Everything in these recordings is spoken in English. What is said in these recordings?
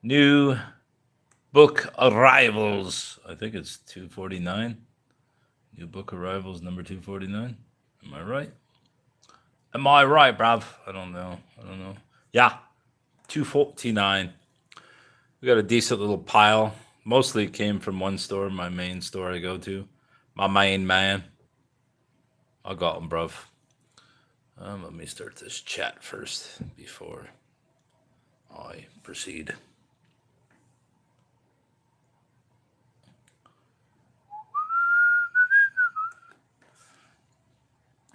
New book arrivals. I think it's 249. New book arrivals number 249. Am I right? Am I right, bruv? I don't know. I don't know. Yeah, 249. We got a decent little pile. Mostly came from one store, my main store I go to. My main man. I got them, bruv. Let me start this chat first before I proceed.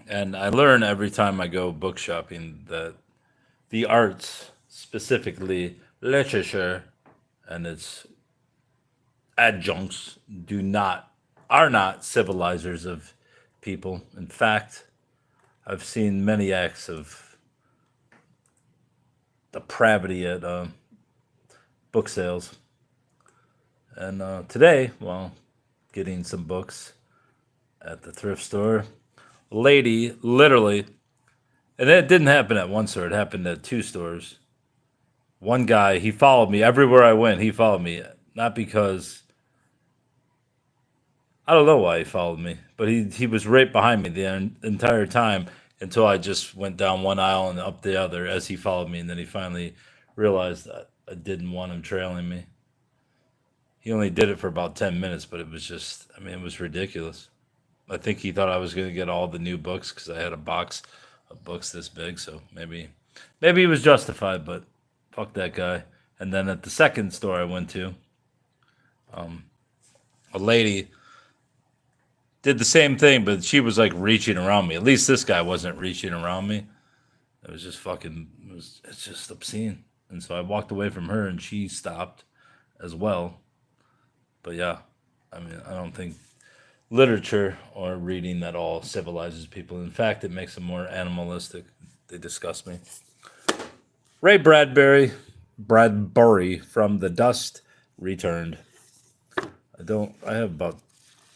And I learn every time I go book shopping that the arts, specifically literature and its adjuncts, do not are not civilizers of people. In fact, I've seen many acts of depravity at book sales. And today, well, getting some books at the thrift store, a lady literally, and it didn't happen at one store, it happened at two stores. One guy, he followed me everywhere I went. He followed me, not because I don't know why he followed me, but he was right behind me the entire time until I just went down one aisle and up the other as he followed me, and then he finally realized that I didn't want him trailing me. He only did it for about 10 minutes, but it was just, I mean, it was ridiculous. I think he thought I was going to get all the new books because I had a box of books this big, so maybe he was justified, but fuck that guy. And then at the second store I went to, a lady did the same thing, but she was like reaching around me. At least this guy wasn't reaching around me. It was just fucking. It's just obscene. And so I walked away from her, and she stopped as well. But yeah, I mean, I don't think literature or reading at all civilizes people. In fact, it makes them more animalistic. They disgust me. Ray Bradbury from the Dust returned. I don't. I have about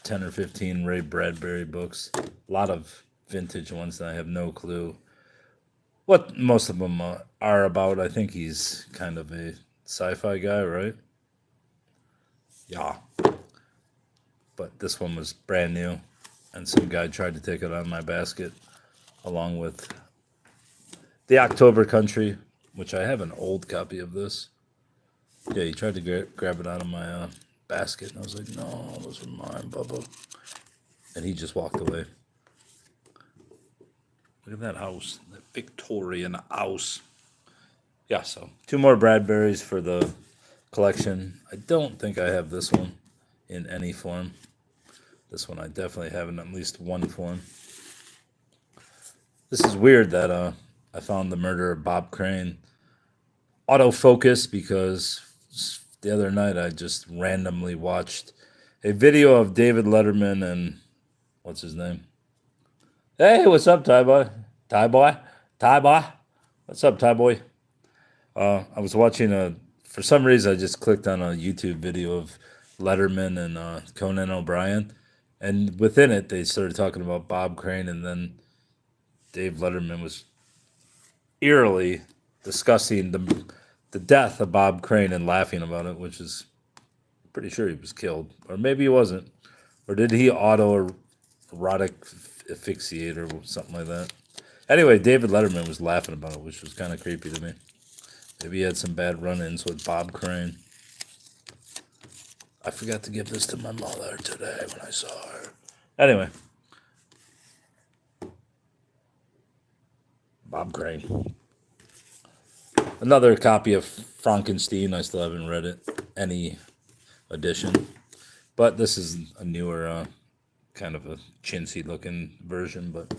10 or 15 Ray Bradbury books. A lot of vintage ones that I have no clue what most of them are about. I think he's kind of a sci-fi guy, right? Yeah. But this one was brand new, and some guy tried to take it out of my basket, along with The October Country, which I have an old copy of this. Yeah, he tried to grab it out of my basket, and I was like, no, those are mine, Bubba. And he just walked away. Look at that house, that Victorian house. Yeah, so two more Bradburys for the collection. I don't think I have this one in any form. This one I definitely have in at least one form. This is weird that I found the murder of Bob Crane autofocus because the other night I just randomly watched a video of David Letterman and what's his name? Hey, what's up, Ty Boy? Ty Boy? Ty Boy? What's up, Ty Boy? I was watching for some reason I just clicked on a YouTube video of Letterman and Conan O'Brien, and within it they started talking about Bob Crane, and then Dave Letterman was eerily discussing the death of Bob Crane and laughing about it, which is pretty sure he was killed, or maybe he wasn't, or did he auto erotic asphyxiate or something like that. Anyway, David Letterman was laughing about it, which was kind of creepy to me. Maybe he had some bad run-ins with Bob Crane. I forgot to give this to my mother today when I saw her. Anyway, Bob Crane. Another copy of Frankenstein. I still haven't read it, any edition. But this is a newer, kind of a chintzy looking version, but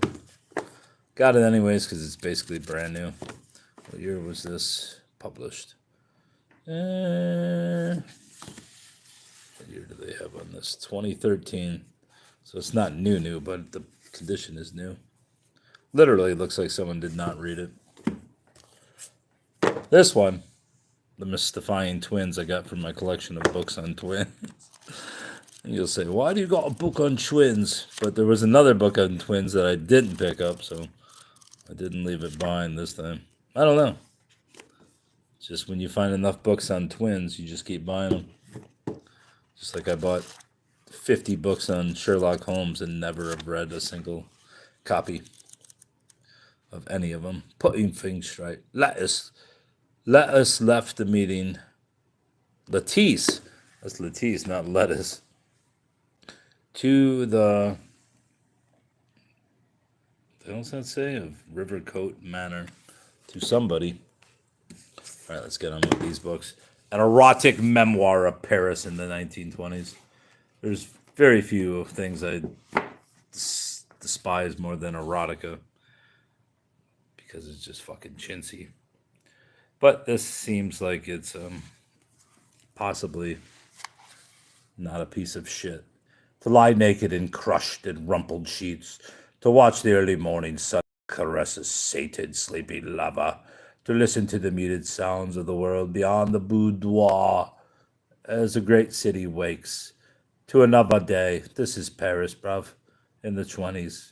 got it anyways because it's basically brand new. What year was this published? What year do they have on this? 2013. So it's not new, but the condition is new. Literally, it looks like someone did not read it. This one, The Mystifying Twins, I got from my collection of books on twins. And you'll say, why do you got a book on twins? But there was another book on twins that I didn't pick up, so I didn't leave it behind this time. I don't know. It's Just when you find enough books on twins, you just keep buying them. Just like I bought 50 books on Sherlock Holmes and never have read a single copy of any of them. Putting things straight. Lettuce left the meeting. Lettice. That's Lettice, not lettuce. To the, what else that say? Of Rivercote Manor. To somebody. All right, let's get on with these books. An erotic memoir of Paris in the 1920s. There's very few things I despise more than erotica because it's just fucking chintzy. But this seems like it's possibly not a piece of shit. To lie naked in crushed and rumpled sheets, to watch the early morning sun caress a sated, sleepy lover, to listen to the muted sounds of the world beyond the boudoir as a great city wakes to another day. This is Paris, bruv, in the 20s,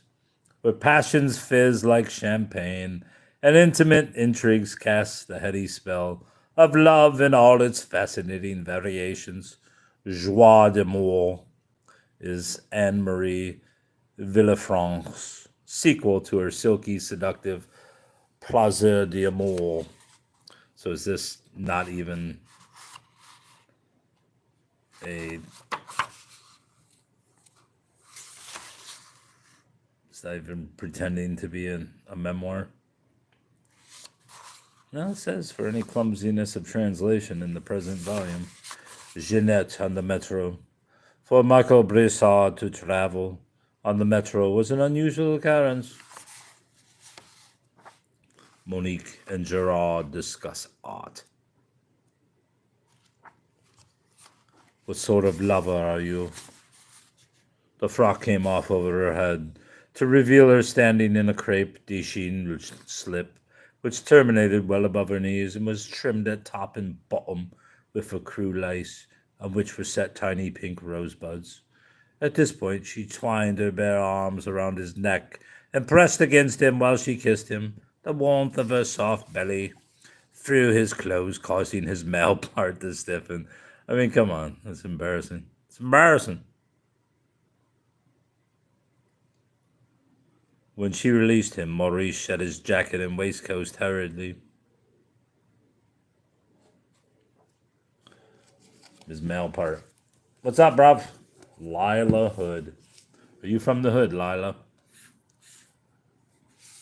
where passions fizz like champagne and intimate intrigues cast the heady spell of love in all its fascinating variations. Joie d'amour is Anne-Marie Villefranc's sequel to her silky, seductive Plaisir d'amour. So is this not even it's not even pretending to be a memoir? No, it says for any clumsiness of translation in the present volume, Jeanette on the metro. For Michael Brissard to travel on the metro was an unusual occurrence. Monique and Gerard discuss art. What sort of lover are you? The frock came off over her head to reveal her standing in a crepe de chine slip, which terminated well above her knees and was trimmed at top and bottom with a crew lace, on which were set tiny pink rosebuds. At this point, she twined her bare arms around his neck and pressed against him while she kissed him. The warmth of her soft belly through his clothes, causing his male part to stiffen. I mean, come on, that's embarrassing. It's embarrassing. When she released him, Maurice shed his jacket and waistcoat hurriedly. His male part. What's up, bruv? Lila Hood. Are you from the hood, Lila?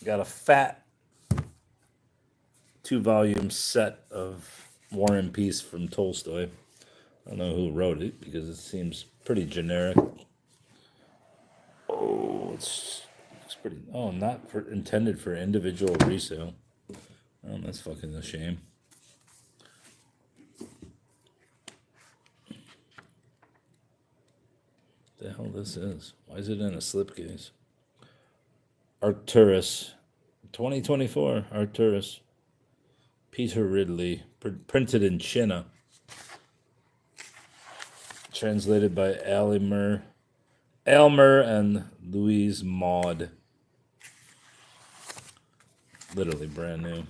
Got a fat 2-volume set of War and Peace from Tolstoy. I don't know who wrote it because it seems pretty generic. Oh, it's pretty. Oh, not for intended for individual resale. Oh, that's fucking a shame. The hell this is? Why is it in a slipcase? Arcturus, 2024. Arcturus. Peter Ridley, printed in China. Translated by Aylmer and Louise Maud. Literally brand new.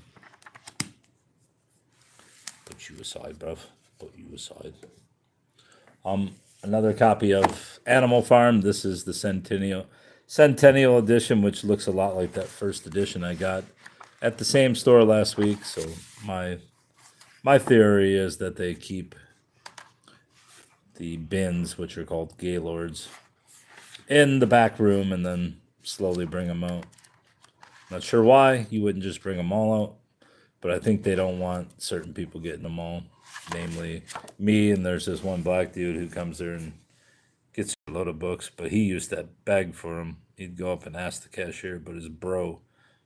Put you aside, bruv. Put you aside. Another copy of Animal Farm. This is the Centennial edition, which looks a lot like that first edition I got at the same store last week. So my theory is that they keep the bins, which are called Gaylords, in the back room and then slowly bring them out. Not sure why you wouldn't just bring them all out, but I think they don't want certain people getting them all, namely me, and there's this one black dude who comes there and gets a load of books, but he used that bag for him. He'd go up and ask the cashier, but his bro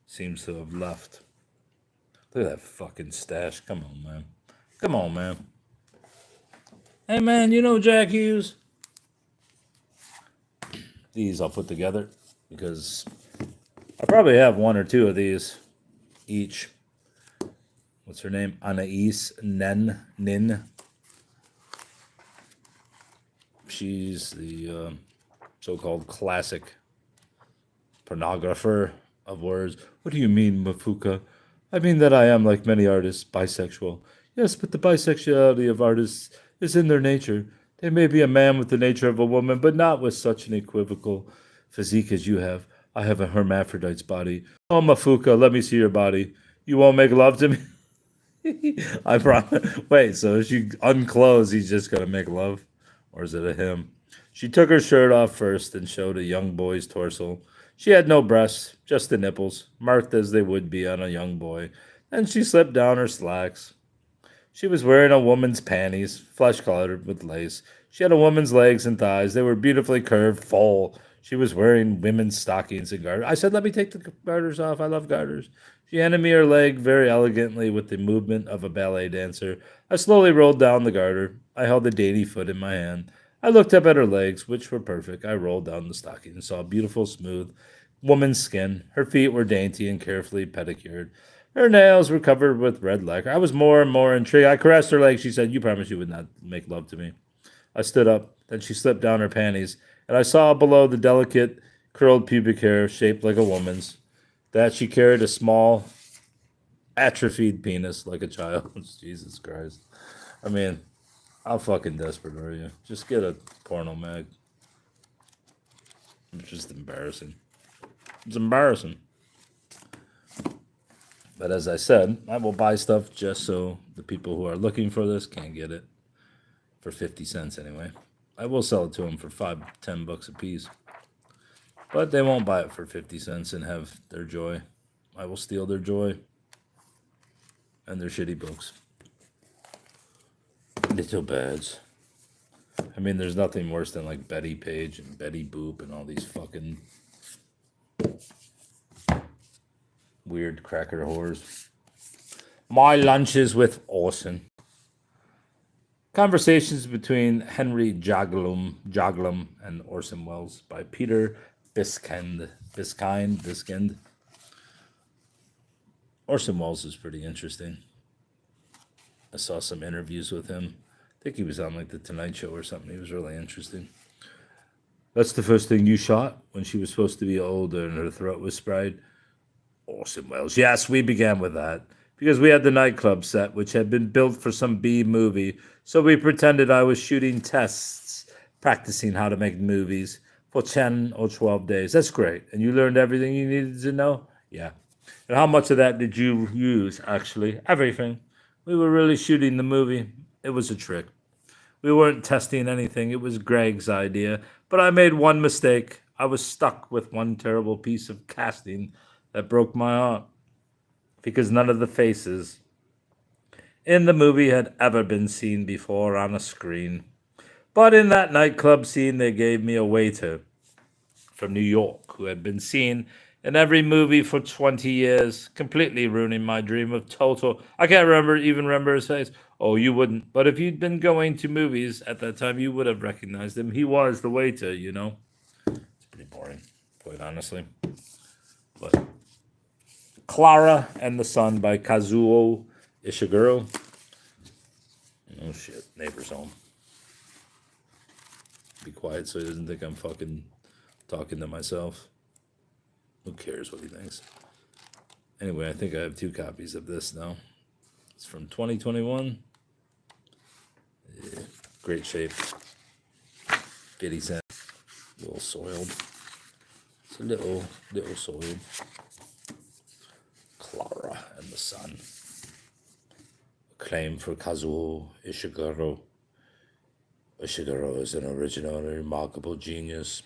seems to have left. Look at that fucking stash. Come on, man. Come on, man. Hey, man, you know Jack Hughes? These I'll put together because I probably have one or two of these each. What's her name? Anais Nin. She's the so-called classic pornographer of words. What do you mean, Mafuka? I mean that I am, like many artists, bisexual. Yes, but the bisexuality of artists is in their nature. They may be a man with the nature of a woman, but not with such an equivocal physique as you have. I have a hermaphrodite's body. Oh, Mafuka, let me see your body. You won't make love to me? I promise. Wait, so if she unclothes, he's just gonna make love, or is it a him? She took her shirt off first and showed a young boy's torso. She had no breasts, just the nipples, marked as they would be on a young boy. Then she slipped down her slacks. She was wearing a woman's panties, flesh colored with lace. She had a woman's legs and thighs. They were beautifully curved, full. She was wearing women's stockings and garters. I said, let me take the garters off. I love garters. She handed me her leg very elegantly with the movement of a ballet dancer. I slowly rolled down the garter. I held the dainty foot in my hand. I looked up at her legs, which were perfect. I rolled down the stocking and saw beautiful, smooth woman's skin. Her feet were dainty and carefully pedicured. Her nails were covered with red lacquer. I was more and more intrigued. I caressed her leg. She said, "You promised you would not make love to me." I stood up. Then she slipped down her panties, and I saw below the delicate, curled pubic hair shaped like a woman's, that she carried a small, atrophied penis like a child's. Jesus Christ. I mean, how fucking desperate are you? Just get a porno mag. It's just embarrassing. It's embarrassing. But as I said, I will buy stuff just so the people who are looking for this can't get it for 50 cents anyway. I will sell it to them for $5, $10 a piece. But they won't buy it for 50 cents and have their joy. I will steal their joy and their shitty books. Little birds. I mean, there's nothing worse than like Betty Page and Betty Boop and all these fucking weird cracker whores. My lunches with Orson. Conversations between Henry Jaglom and Orson Welles by Peter Biskind. Orson Welles is pretty interesting. I saw some interviews with him. I think he was on like the Tonight Show or something. He was really interesting. That's the first thing you shot when she was supposed to be older and her throat was sprayed. Orson Welles. Yes, we began with that because we had the nightclub set, which had been built for some B movie. So we pretended I was shooting tests, practicing how to make movies for 10 or 12 days. That's great. And you learned everything you needed to know? Yeah. And how much of that did you use, actually? Everything. We were really shooting the movie. It was a trick. We weren't testing anything. It was Greg's idea. But I made one mistake. I was stuck with one terrible piece of casting that broke my heart because none of the faces in the movie had ever been seen before on a screen. But in that nightclub scene, they gave me a waiter from New York who had been seen in every movie for 20 years, completely ruining my dream of total. I can't even remember his face. Oh, you wouldn't. But if you'd been going to movies at that time, you would have recognized him. He was the waiter, you know. It's pretty boring, quite honestly. But Clara and the Sun by Kazuo Ishiguro. Oh shit, neighbor's home. Be quiet so he doesn't think I'm fucking talking to myself. Who cares what he thinks? Anyway, I think I have 2 copies of this now. It's from 2021. Yeah, great shape. 50 cents. A little soiled. It's a little soiled. Clara and the Sun. Acclaim for Kazuo Ishiguro. Ishiguro is an original and remarkable genius.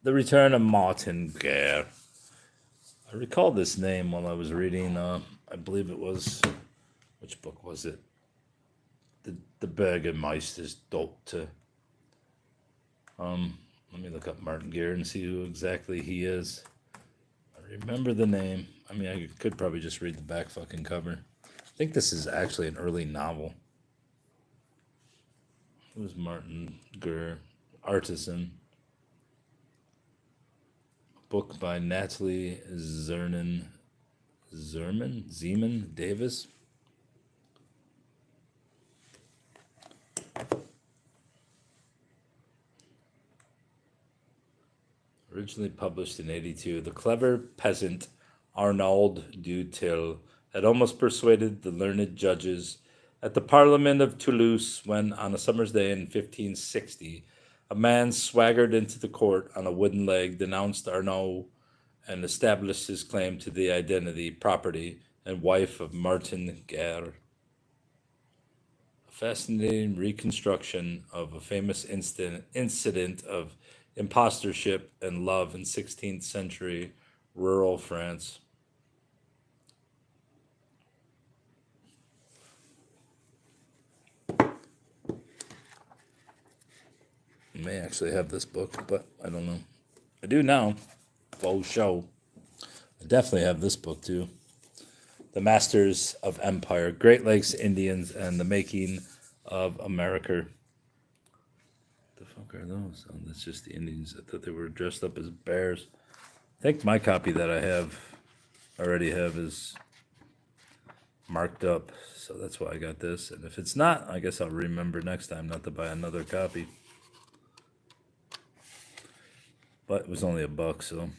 The Return of Martin Guerre. I recall this name while I was reading, I believe it was, which book was it? The Burgermeister's Doctor. Let me look up Martin Guerre and see who exactly he is. I remember the name. I mean, I could probably just read the back fucking cover. I think this is actually an early novel. Who's Martin Guerre? Artisan. Book by Natalie Zeman Davis. Originally published in '82, The Clever Peasant Arnauld du Till had almost persuaded the learned judges at the Parliament of Toulouse when, on a summer's day in 1560, a man swaggered into the court on a wooden leg, denounced Arnauld, and established his claim to the identity, property, and wife of Martin Guerre. A fascinating reconstruction of a famous incident of impostorship and love in 16th century rural France. I may actually have this book, but I don't know. I do now. Faux show. I definitely have this book too. The Masters of Empire, Great Lakes Indians and the Making of America. The fuck are those? Oh, that's just the Indians. I thought they were dressed up as bears. I think my copy that I already have is marked up. So that's why I got this. And if it's not, I guess I'll remember next time not to buy another copy. But it was only $1, so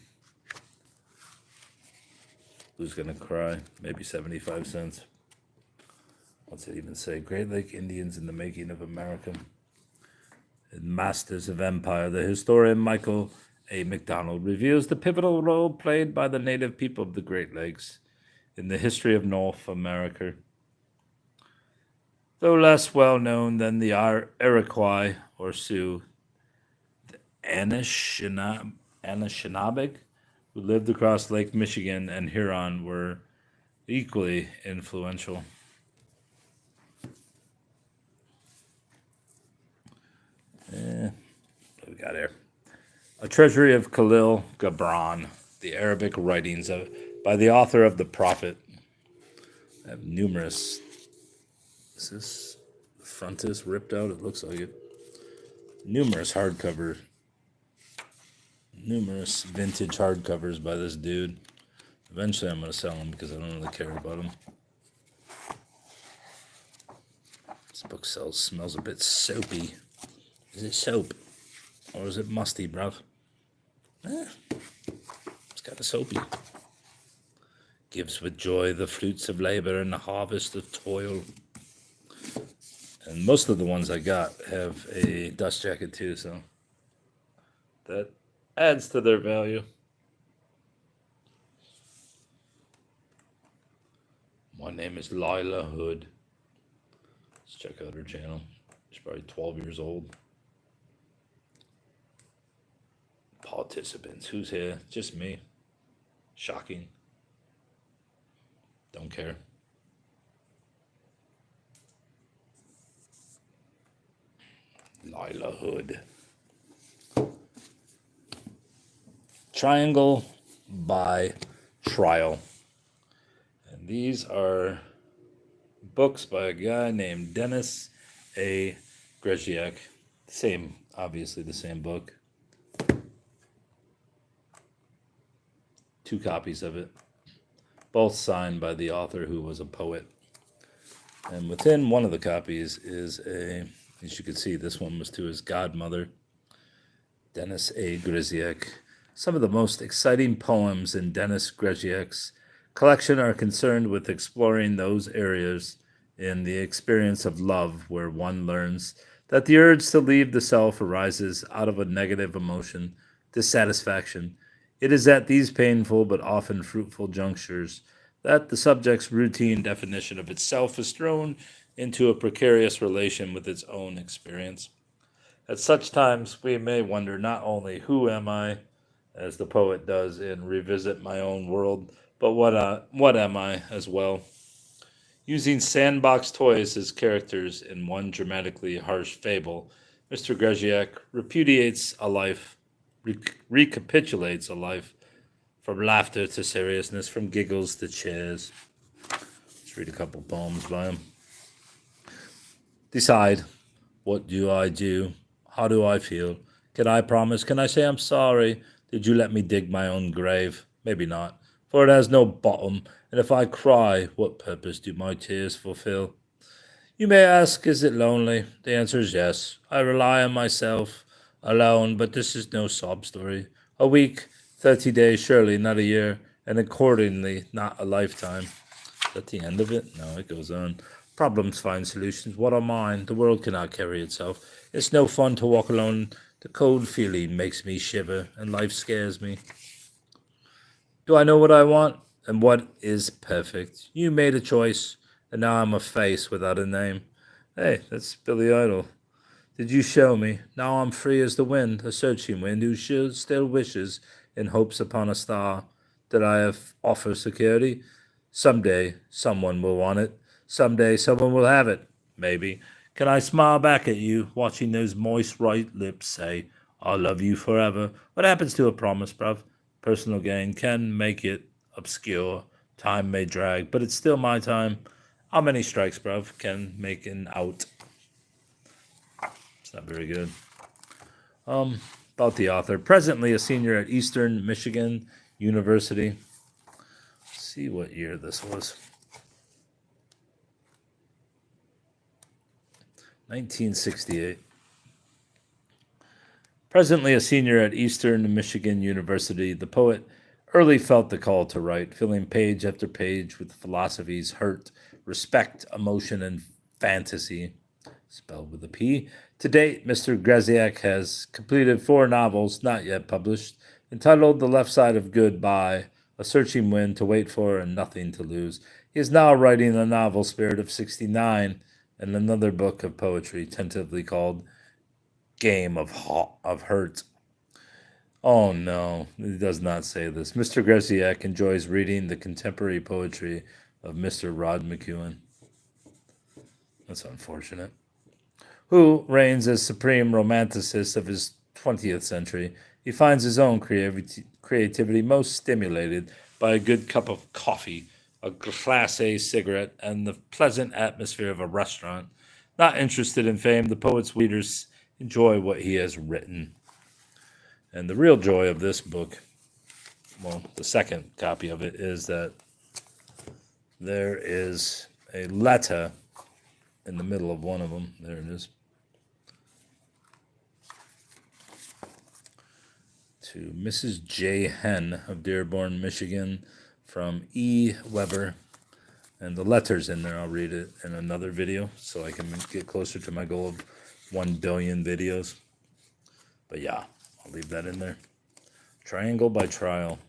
who's gonna cry? Maybe 75 cents. What's it even say? Great Lake Indians in the Making of America. In Masters of Empire, the historian Michael A. McDonald reveals the pivotal role played by the native people of the Great Lakes in the history of North America. Though less well known than the Iroquois or Sioux, the Anishinaabe, who lived across Lake Michigan and Huron, were equally influential. What we got here? A Treasury of Khalil Gibran, the Arabic writings by the author of The Prophet. I have numerous. Is this the front is ripped out? It looks like it. Numerous hardcover. Numerous vintage hardcovers by this dude. Eventually I'm going to sell them because I don't really care about them. This book smells a bit soapy. Is it soap? Or is it musty, bruv? It's kind of soapy. Gives with joy the fruits of labor and the harvest of toil. And most of the ones I got have a dust jacket too, so that adds to their value. My name is Lila Hood. Let's check out her channel. She's probably 12 years old. Participants. Who's here? Just me. Shocking. Don't care. Lila Hood. Triangle by Trial. And these are books by a guy named Dennis A. Grzeziak. Obviously the same book. 2 copies of it. Both signed by the author, who was a poet. And within one of the copies is as you can see, this one was to his godmother, Dennis A. Grzeziak. Some of the most exciting poems in Dennis Grzeziak's collection are concerned with exploring those areas in the experience of love where one learns that the urge to leave the self arises out of a negative emotion, dissatisfaction. It is at these painful but often fruitful junctures that the subject's routine definition of itself is thrown into a precarious relation with its own experience. At such times, we may wonder not only who am I, as the poet does in Revisit My Own World, but what am I as well. Using sandbox toys as characters in one dramatically harsh fable, Mr. Grzeziak recapitulates a life from laughter to seriousness, from giggles to cheers. Let's read a couple poems by him. Decide. What do I do? How do I feel? Can I promise? Can I say I'm sorry? Did you let me dig my own grave? Maybe not, for it has no bottom, and if I cry, what purpose do my tears fulfill? You may ask, is it lonely? The answer is yes. I rely on myself, alone, but this is no sob story. A week, 30 days, surely not a year, and accordingly, not a lifetime. Is that the end of it? No, it goes on. Problems find solutions. What are mine? The world cannot carry itself. It's no fun to walk alone. The cold feeling makes me shiver, and life scares me. Do I know what I want and what is perfect? You made a choice, and now I'm a face without a name. Hey, that's Billy Idol. Did you show me? Now I'm free as the wind, a searching wind who still wishes, in hopes upon a star, that I have offer security. Someday someone will want it. Someday someone will have it. Maybe. Can I smile back at you, watching those moist right lips say, I'll love you forever? What happens to a promise, bruv? Personal gain can make it obscure. Time may drag, but it's still my time. How many strikes, bruv, can make an out? It's not very good. About the author. Presently a senior at Eastern Michigan University. Let's see what year this was. 1968. Presently a senior at Eastern Michigan University, the poet early felt the call to write, filling page after page with philosophies, hurt, respect, emotion, and fantasy, spelled with a P. To date, Mr. Graziak has completed 4 novels not yet published, entitled The Left Side of Goodbye, A Searching Wind to Wait For and Nothing to Lose. He is now writing a novel, Spirit of 69, and another book of poetry, tentatively called Game of Hurt. Oh no, it does not say this. Mr. Graziak enjoys reading the contemporary poetry of Mr. Rod McEwen. That's unfortunate. Who reigns as supreme romanticist of his 20th century. He finds his own creativity most stimulated by a good cup of coffee, a Class A cigarette, and the pleasant atmosphere of a restaurant. Not interested in fame, the poet's readers enjoy what he has written. And the real joy of this book, well, the second copy of it, is that there is a letter in the middle of one of them. There it is. To Mrs. J. Henn of Dearborn, Michigan, from E. Weber. And the letter's in there. I'll read it in another video so I can get closer to my goal of 1 billion videos. But yeah, I'll leave that in there. Triangle by Trial.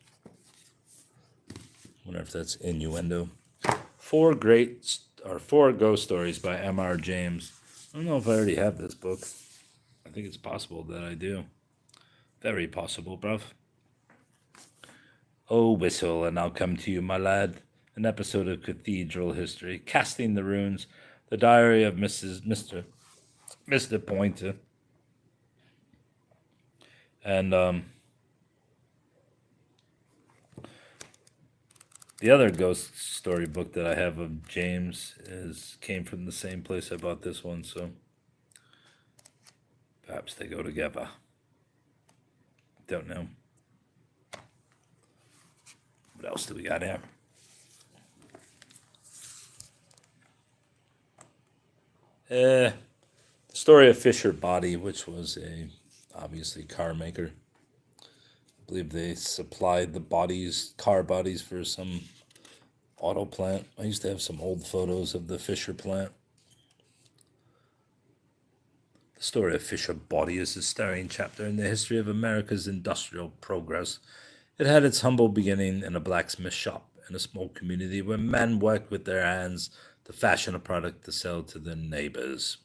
Wonder if that's innuendo. 4 ghost stories by M.R. James. I don't know if I already have this book. I think it's possible that I do. Very possible, bruv. Oh, whistle, and I'll come to you, my lad. An episode of Cathedral History. Casting the Runes. The Diary of Mr. Pointer. And the other ghost story book that I have of James came from the same place I bought this one, so perhaps they go together. Don't know. What else do we got here? The story of Fisher Body, which was a obviously car maker. I believe they supplied the car bodies for some auto plant. I used to have some old photos of the Fisher plant. The story of Fisher Body is a stirring chapter in the history of America's industrial progress. It had its humble beginning in a blacksmith shop in a small community where men worked with their hands to fashion a product to sell to their neighbors.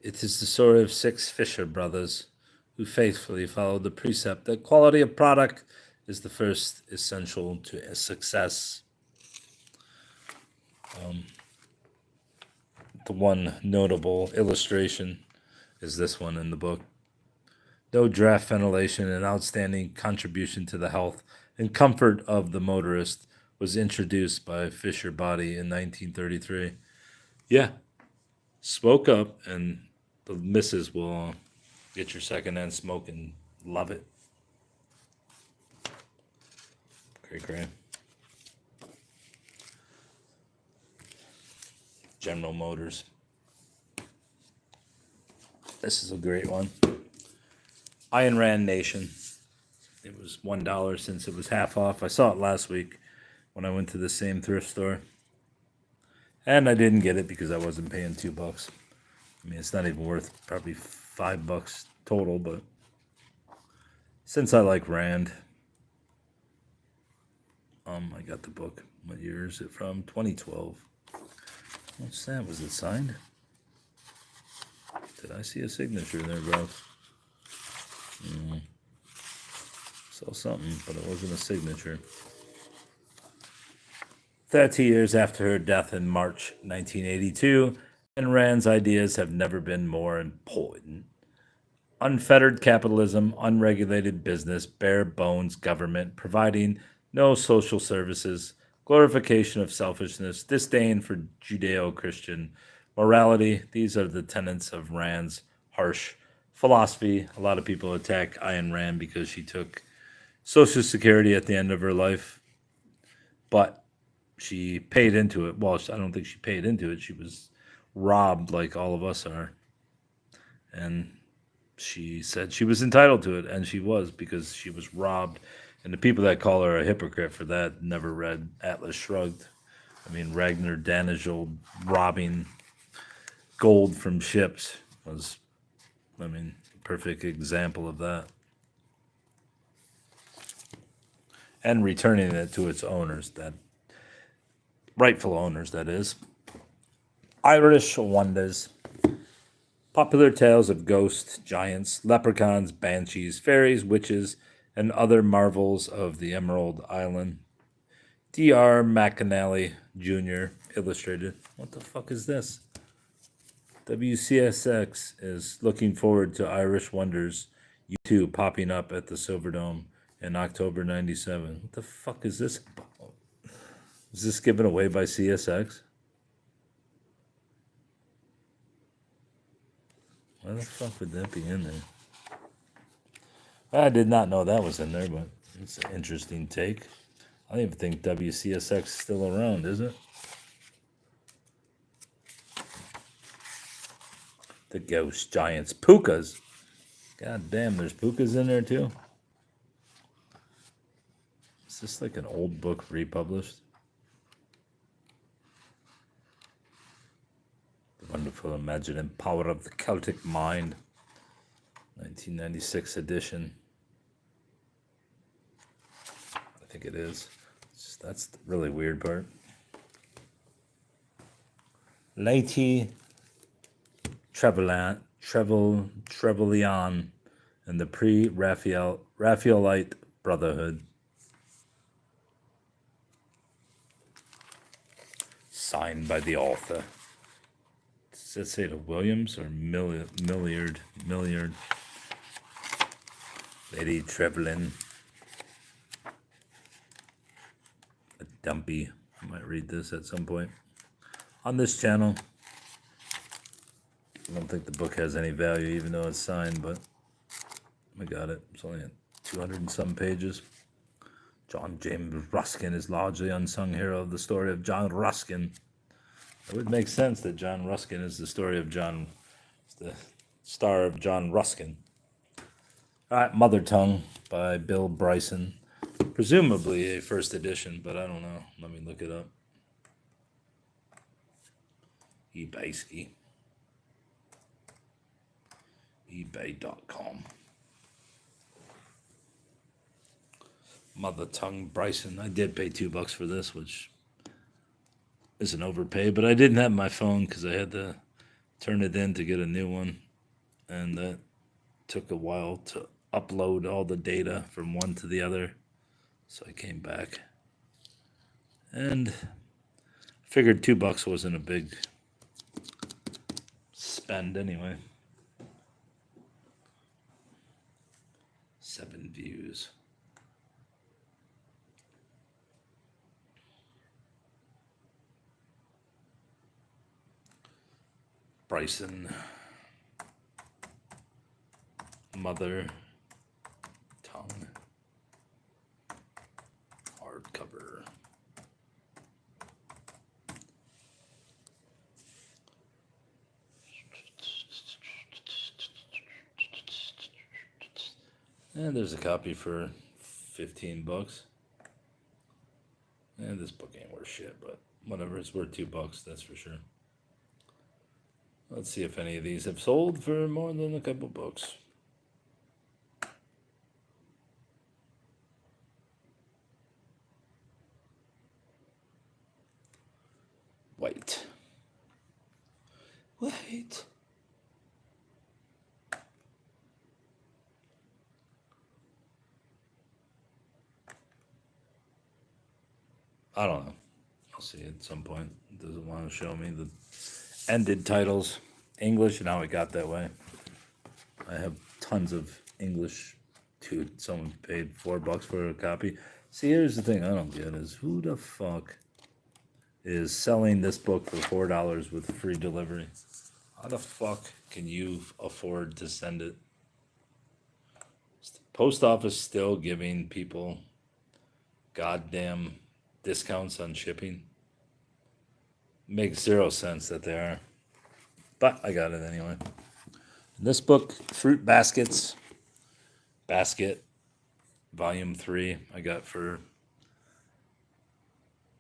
It is the story of 6 Fisher brothers who faithfully followed the precept that quality of product is the first essential to success. The one notable illustration is this one in the book. No draft ventilation, an outstanding contribution to the health and comfort of the motorist, was introduced by Fisher Body in 1933. Yeah, smoke up and the missus will get your secondhand smoke and love it. Great. General Motors. This is a great one. Ayn Rand Nation. It was $1 since it was half off. I saw it last week when I went to the same thrift store. And I didn't get it because I wasn't paying $2. I mean, it's not even worth probably $5 total, but since I like Rand, I got the book. What year is it from? 2012. What's that? Was it signed? Did I see a signature there, bro? Saw something, but it wasn't a signature. 30 years after her death in March 1982, Ayn Rand's ideas have never been more important. Unfettered capitalism, unregulated business, bare bones government, providing no social services, glorification of selfishness, disdain for Judeo-Christian morality. These are the tenets of Rand's harsh philosophy. A lot of people attack Ayn Rand because she took Social Security at the end of her life, but she paid into it. Well, I don't think she paid into it. She was robbed like all of us are. And she said she was entitled to it, and she was, because she was robbed. And the people that call her a hypocrite for that never read Atlas Shrugged. I mean, Ragnar Danijald robbing gold from ships was, I mean, a perfect example of that. And returning it to its owners, that rightful owners, that is. Irish wonders. Popular tales of ghosts, giants, leprechauns, banshees, fairies, witches, and other marvels of the Emerald Island. D.R. McAnally Jr. illustrated. What the fuck is this? WCSX is looking forward to Irish Wonders U2 popping up at the Silverdome in October 97. What the fuck is this about? Is this given away by CSX? Why the fuck would that be in there? I did not know that was in there, but it's an interesting take. I don't even think WCSX is still around, is it? The Ghost Giants. Pukas. God damn, there's pukas in there too. Is this like an old book republished? The Wonderful Imaginative Power of the Celtic Mind. 1996 edition. I think it is. That's the really weird part. Lady Trevelyan and the Raphaelite Brotherhood. Signed by the author. Does it say to Williams or Milliard? Lady Trevelyan. A dumpy. I might read this at some point. On this channel. I don't think the book has any value, even though it's signed, but I got it. It's only 200 and some pages. John James Ruskin is largely unsung hero of the story of John Ruskin. It would make sense that John Ruskin is the story of John, the star of John Ruskin. All right, Mother Tongue by Bill Bryson. Presumably a first edition, but I don't know. Let me look it up. eBay. eBay.com. Mother Tongue Bryson. I did pay $2 for this, which is an overpay, but I didn't have my phone because I had to turn it in to get a new one, and that took a while to upload all the data from one to the other, so I came back and figured $2 wasn't a big spend anyway. 7 views. Bryson. Mother Tongue. Hardcover. And there's a copy for $15. And this book ain't worth shit, but whatever. It's worth $2, that's for sure. Let's see if any of these have sold for more than a couple bucks. Wait. I don't know. I'll see at some point. It doesn't want to show me the ended titles. English, and how it got that way. I have tons of English. Dude, someone paid $4 for a copy. See, here's the thing I don't get is who the fuck is selling this book for $4 with free delivery? How the fuck can you afford to send it? Is the post office still giving people goddamn discounts on shipping? Makes zero sense that they are. But I got it anyway. This book, Fruit Baskets, Basket, Volume 3, I got for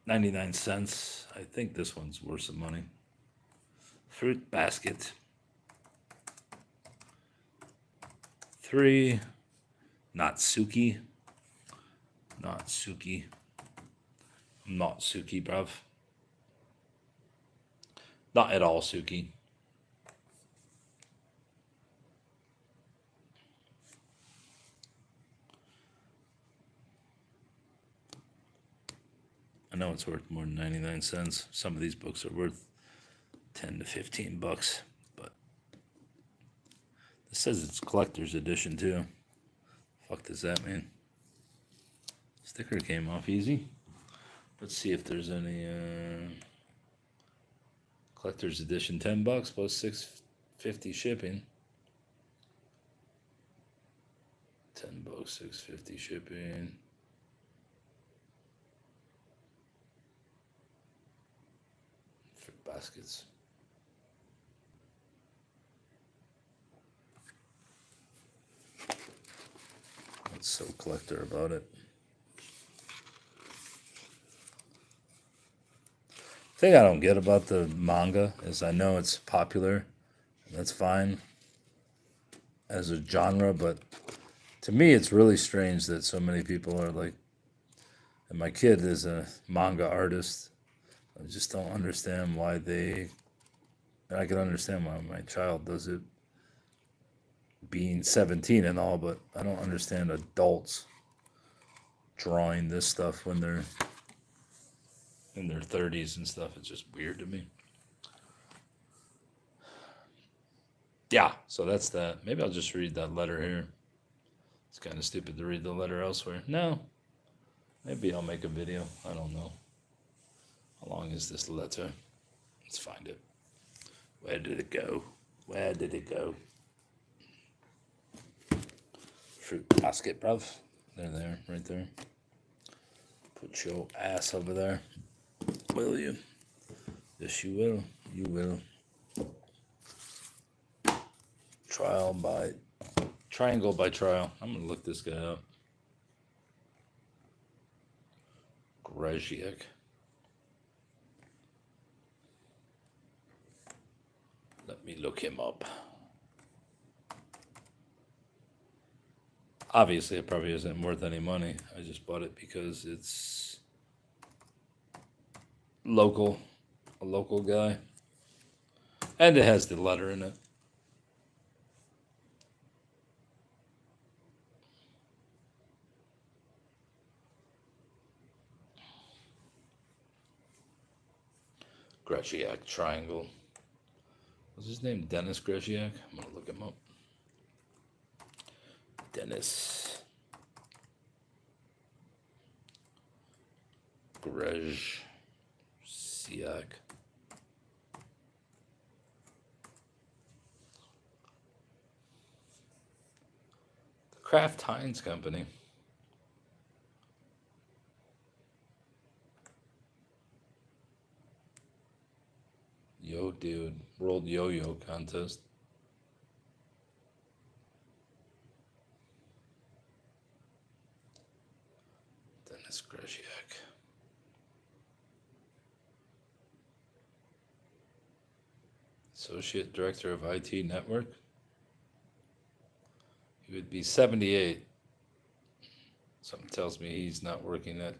99 cents. I think this one's worth some money. Fruit Basket 3, Natsuki, bruv. Not at all Suki. I know it's worth more than 99 cents. Some of these books are worth 10 to 15 bucks, but this says it's collector's edition too. Fuck does that mean? Sticker came off easy. Let's see if there's any collector's edition. 10 bucks plus $6.50 shipping. 10 bucks, $6.50 shipping. Fruit baskets. What's so collector about it? The thing I don't get about the manga is I know it's popular. That's fine as a genre, but to me it's really strange that so many people are like, and my kid is a manga artist. I just don't understand why and I can understand why my child does it being 17 and all, but I don't understand adults drawing this stuff when they're in their 30s and stuff. It's just weird to me. Yeah, so that's that. Maybe I'll just read that letter here. It's kind of stupid to read the letter elsewhere. No. Maybe I'll make a video. I don't know. How long is this letter? Let's find it. Where did it go? Where did it go? Fruit basket, bruv. They're there, right there. Put your ass over there. Will you? Yes, you will. You will. Triangle by Trial. I'm going to look this guy up. Graziak. Let me look him up. Obviously, it probably isn't worth any money. I just bought it because it's a local guy. And it has the letter in it. Graziak Triangle. What's his name? Dennis Graziak? I'm going to look him up. Dennis Graziak. The Kraft Heinz Company. Yo, dude. World Yo-Yo Contest. Gresiak. Associate Director of IT Network. He would be 78. Something tells me he's not working at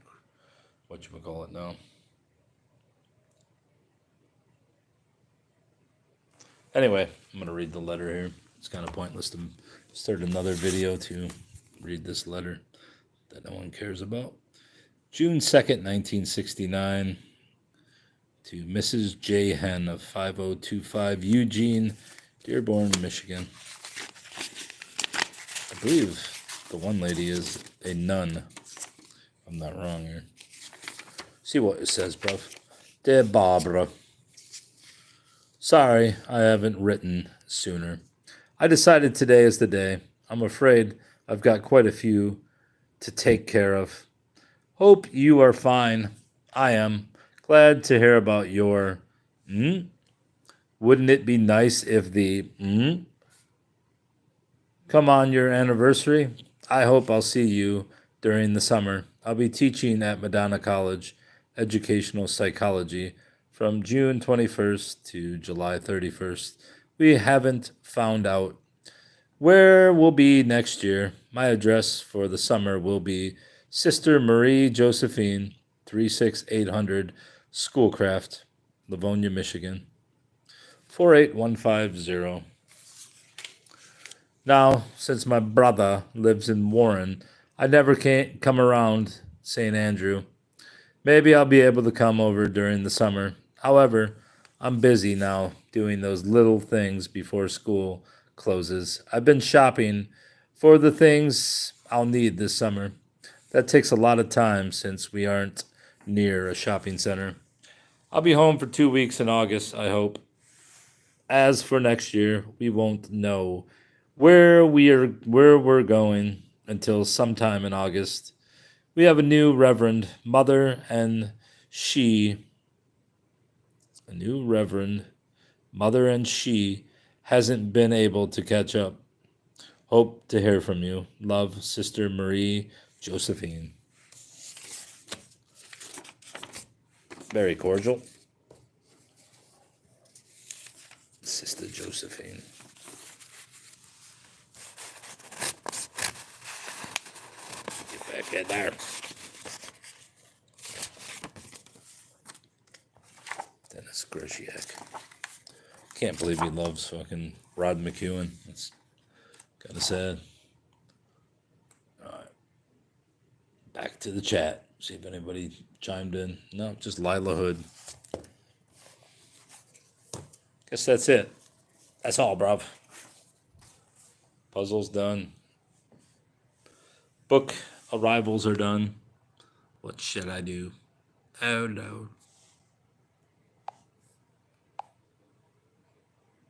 whatchamacallit now. Anyway, I'm going to read the letter here. It's kind of pointless to start another video to read this letter that no one cares about. June 2nd, 1969, to Mrs. J. Hen of 5025 Eugene, Dearborn, Michigan. I believe the one lady is a nun. I'm not wrong here. See what it says, bruv. Dear Barbara, sorry I haven't written sooner. I decided today is the day. I'm afraid I've got quite a few to take care of. Hope you are fine. I am. Glad to hear about your... Wouldn't it be nice if the... come on your anniversary? I hope I'll see you during the summer. I'll be teaching at Madonna College, Educational Psychology, from June 21st to July 31st. We haven't found out where we'll be next year. My address for the summer will be Sister Marie Josephine, 36800 Schoolcraft, Livonia, Michigan, 48150. Now, since my brother lives in Warren, I never can come around St. Andrew. Maybe I'll be able to come over during the summer. However, I'm busy now doing those little things before school closes. I've been shopping for the things I'll need this summer. That takes a lot of time since we aren't near a shopping center. I'll be home for 2 weeks in August, I hope. As for next year, we won't know where we're going until sometime in August. We have a new reverend mother and she hasn't been able to catch up. Hope to hear from you. Love, Sister Marie Josephine. Very cordial. Sister Josephine. Get back in there. Dennis Gresiak. Can't believe he loves fucking Rod McEwen. It's kind of sad. All right. Back to the chat. See if anybody chimed in. No, just Lila Hood. Guess that's it. That's all, bruv. Puzzle's done. Book arrivals are done. What should I do? Oh, no.